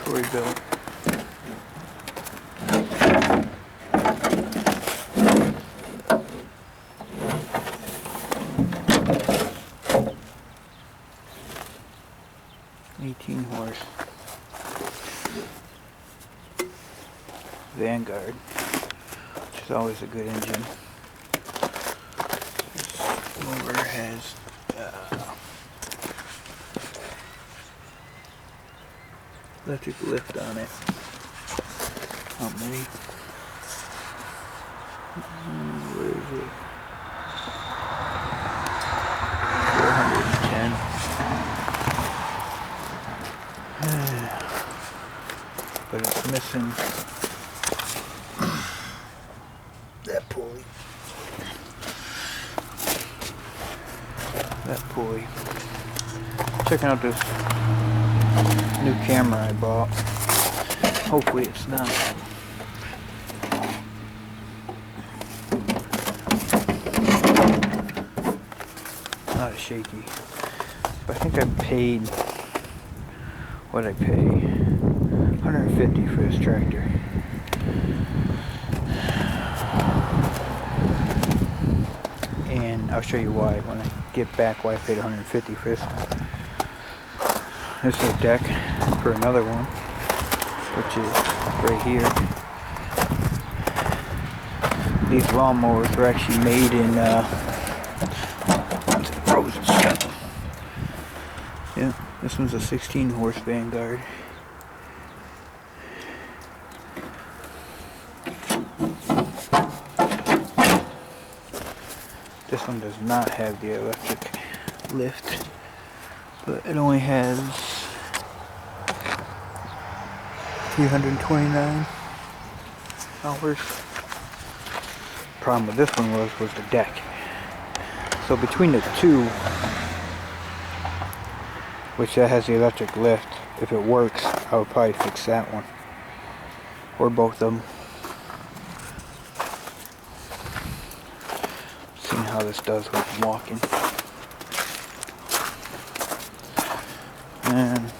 TroyBilt. horse. Vanguard, which is always a good engine. This mower has electric lift on it. How many? Where is it? 410. But it's missing that pulley. Checking out this new camera I bought. Hopefully it's not. Not shaky. But I think I paid, what did I pay? $150 for this tractor. And I'll show you why when I get back, why I paid $150 for this. This is a deck for another one, which is right here. These lawnmowers were actually made in frozen stuff. Yeah, this one's a 16 horse Vanguard. This one does not have the electric lift, but it only has 329 hours. Problem with this one was the deck. So between the two, which that has the electric lift, if it works, I would probably fix that one, or both of them. Seeing how this does with walking. And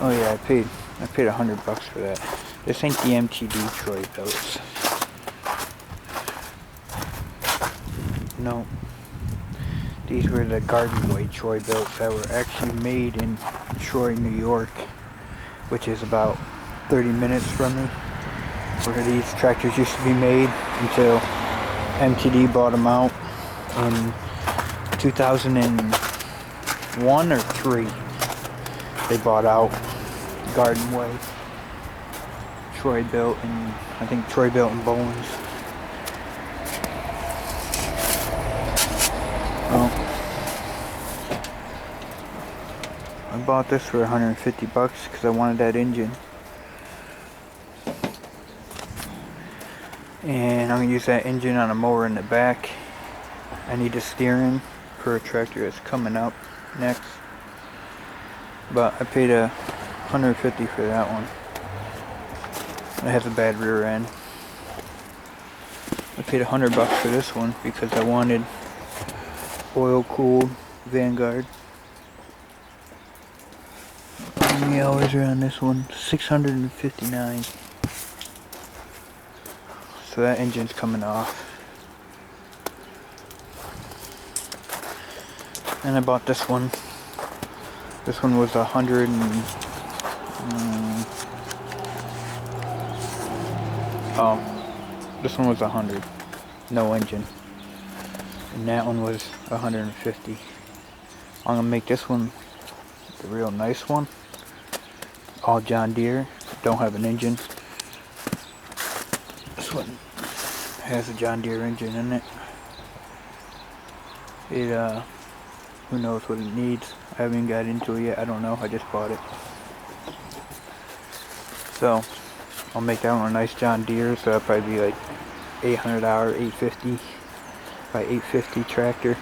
oh yeah, I paid $100 for that. This ain't the MTD TroyBilt. No. These were the garden weight TroyBilts that were actually made in Troy, New York, which is about 30 minutes from me, where these tractors used to be made until MTD bought them out in 2001 or 3. They bought out Garden Way, TroyBilt, and I think TroyBilt and Bowens. Well, I bought this for $150 because I wanted that engine, and I'm gonna use that engine on a mower in the back. I need a steering for a tractor that's coming up next. But I paid $150 for that one. It has a bad rear end. I paid $100 for this one because I wanted oil-cooled Vanguard. How many hours are on this one? 659. So that engine's coming off. And I bought this one. This one was 100 and this one was 100, no engine, and that one was 150. I'm gonna make this one the real nice one, all John Deere, don't have an engine. This one has a John Deere engine in it. Who knows what it needs. I haven't even got into it yet. I don't know. I just bought it. So I'll make that one a nice John Deere. So that'll probably be like $800, $850 by $850 tractor.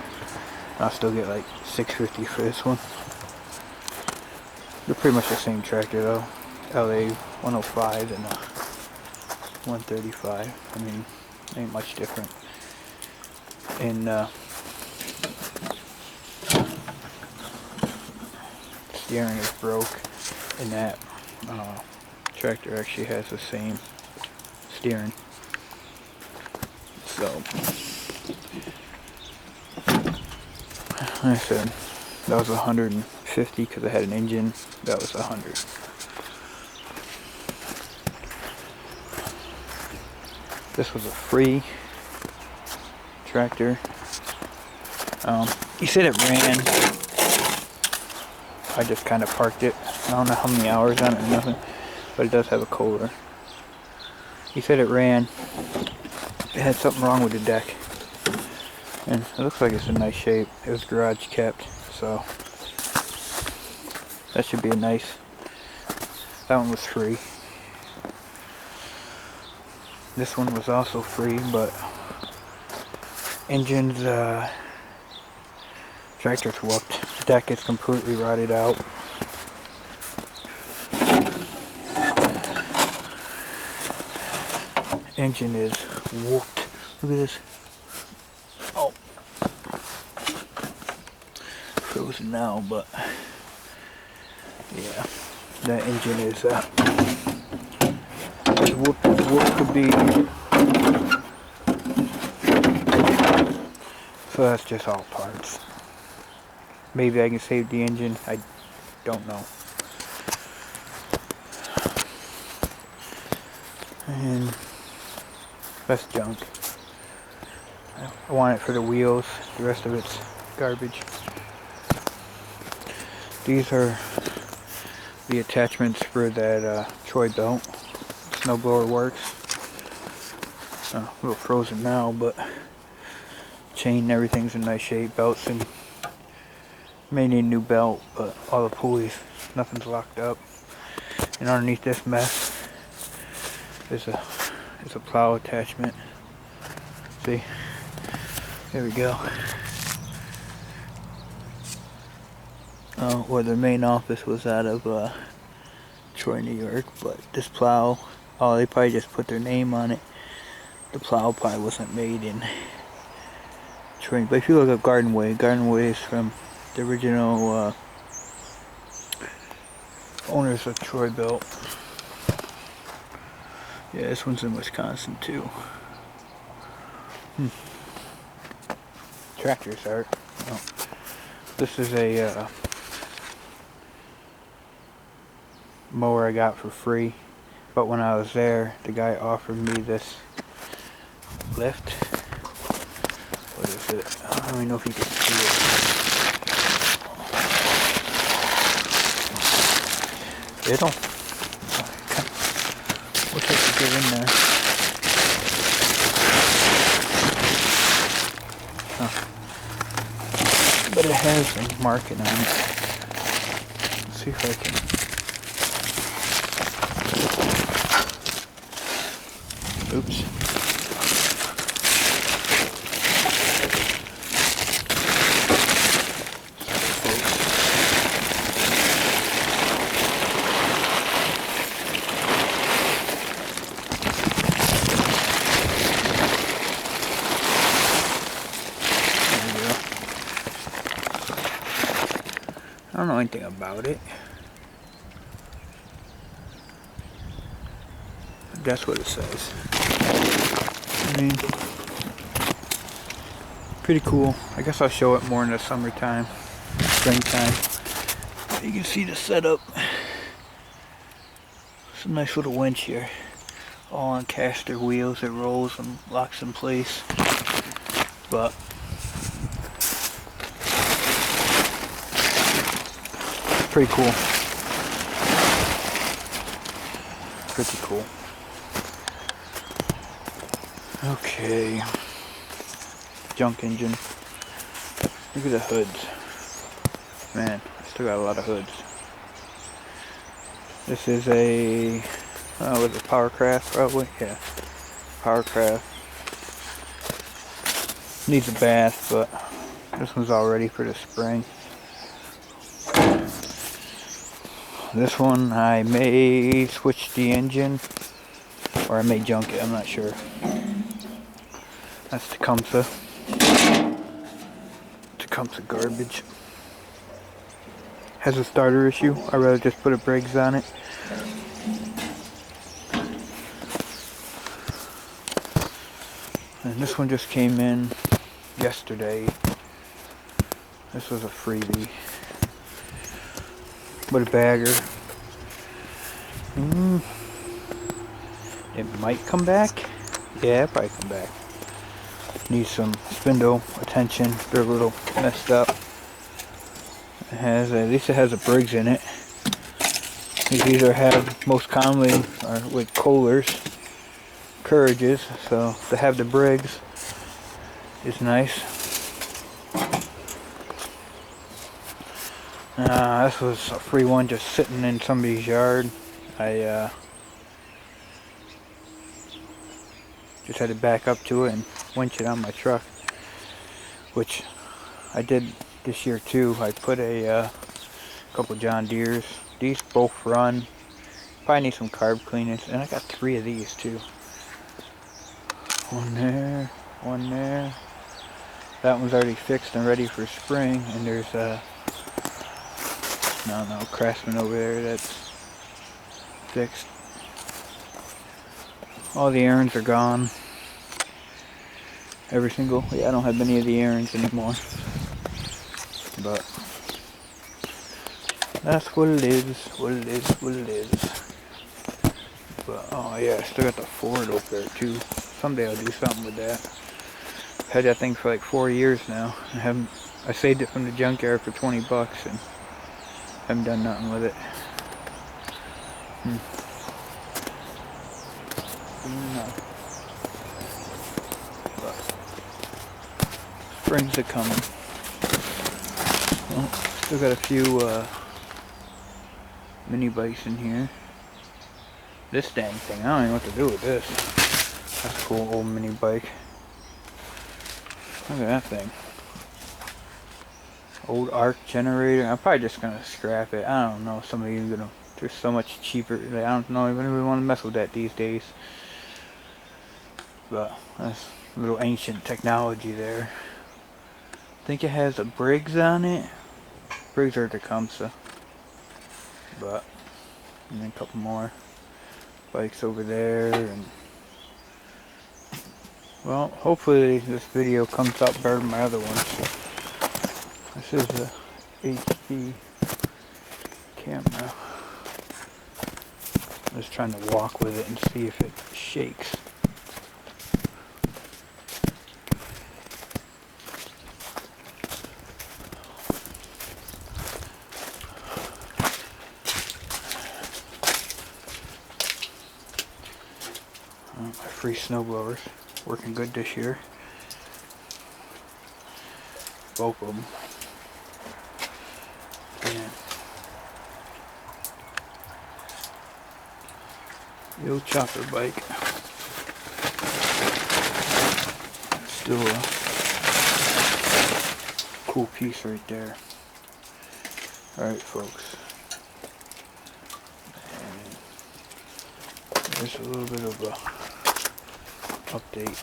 I'll still get like $650 for this one. They're pretty much the same tractor though. LA 105 and 135. I mean, ain't much different. And steering is broke, and that tractor actually has the same steering. So, like I said, that was 150 because I had an engine. That was 100. This was a free tractor. He said it ran. I just kind of parked it. I don't know how many hours on it or nothing, but it does have a Kohler. He said it ran. It had something wrong with the deck, and it looks like it's in nice shape. It was garage kept, so that should be a nice. That one was free. This one was also free, but engine's tractor's whooped. The deck is completely rotted out. Engine is whooped. Look at this. Oh, frozen now, but yeah, that engine is as whooped as whooped could be. So that's just all parts. Maybe I can save the engine. I don't know. And that's junk. I want it for the wheels. The rest of it's garbage. These are the attachments for that TroyBilt snowblower works. A little frozen now, but chain and everything's in nice shape. Belts and may need a new belt, but all the pulleys, nothing's locked up. And underneath this mess is a plow attachment. See, there we go. Where the main office was out of Troy, New York, but this plow, oh, they probably just put their name on it. The plow probably wasn't made in Troy. But if you look up Garden Way is from the original owners of TroyBilt. Yeah, this one's in Wisconsin too. Tractors are. Oh. This is a mower I got for free, but when I was there, the guy offered me this lift. What is it? I don't even know if you can see it. It'll. Wish I could get in there. Huh. But it has a marking on it. Let's see if I can. Oops. I don't know anything about it. But that's what it says. I mean, pretty cool. I guess I'll show it more in the summertime, springtime. You can see the setup. It's a nice little winch here. All on caster wheels. It rolls and locks in place. But pretty cool. Pretty cool. Okay. Junk engine. Look at the hoods. Man, I still got a lot of hoods. This is a, was it Powercraft probably? Yeah. Powercraft. Needs a bath, but this one's all ready for the spring. This one I may switch the engine, or I may junk it, I'm not sure. That's Tecumseh garbage. has a starter issue. I'd rather just put a Briggs on it. And this one just came in yesterday. This was a freebie. With a bagger. It might come back. Yeah, it'll probably come back. Needs some spindle attention. They're a little messed up. It has, at least it has a Briggs in it. These are have most commonly are with Kohlers, Courages. So to have the Briggs is nice. This was a free one just sitting in somebody's yard. I just had to back up to it and winch it on my truck, which I did this year too. I put a couple John Deeres. These both run. Probably need some carb cleaners, and I got 3 of these too. One there, one there. That one's already fixed and ready for spring, and there's a no Craftsman over there that's fixed. All the errands are gone. Every single, I don't have any of the errands anymore. But that's what it is, what it is, what it is. But oh yeah, I still got the Ford over there too. Someday I'll do something with that. I've had that thing for like 4 years now. I saved it from the junkyard for 20 bucks and haven't done nothing with it. No. But springs are coming. Well, still got a few mini bikes in here. This dang thing, I don't even know what to do with this. That's a cool old mini bike. Look at that thing. Old arc generator. I'm probably just gonna scrap it. I don't know. Somebody is gonna. They're so much cheaper. I don't know if anybody want to mess with that these days. But that's a little ancient technology there. I think it has a Briggs on it. Briggs or Tecumseh. But and then a couple more bikes over there, and well, hopefully this video comes out better than my other ones. This is a HD camera. I'm just trying to walk with it and see if it shakes. My free snowblowers working good this year. Both of them. And the old chopper bike. Still a cool piece right there. Alright folks. And there's a little bit of a update.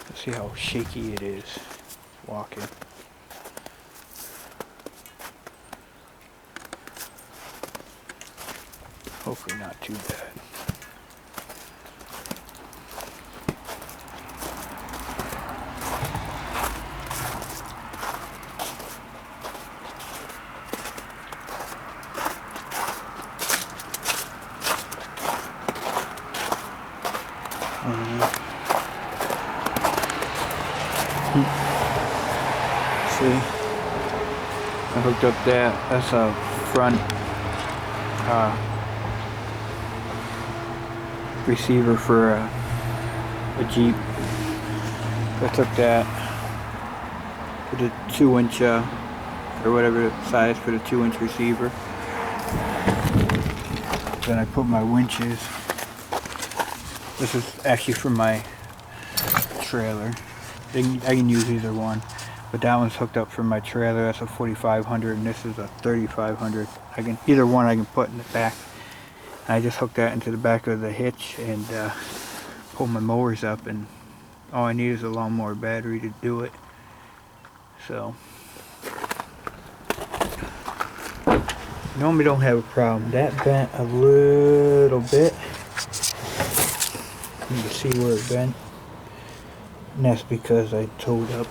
Let's see how shaky it is walking. Hopefully not too bad. See, I hooked up that's a front receiver for a Jeep. I took that for the 2-inch or whatever size for the 2-inch receiver. Then I put my winches. This is actually for my trailer. I can use either one, but that one's hooked up for my trailer. That's a 4500, and this is a 3500. Either one I can put in the back. I just hooked that into the back of the hitch and pull my mowers up, and all I need is a lawnmower battery to do it. So Normally don't have a problem. That bent a little bit. You can see where it bent. And that's because I towed up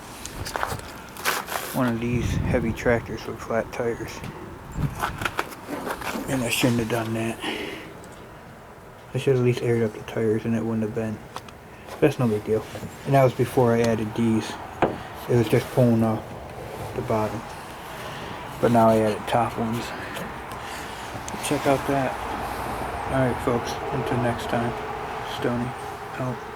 one of these heavy tractors with flat tires. And I shouldn't have done that. I should at least aired up the tires and it wouldn't have bent. That's no big deal. And that was before I added these. It was just pulling off the bottom. But now I added top ones. Check out that. Alright folks, until next time. Stony out.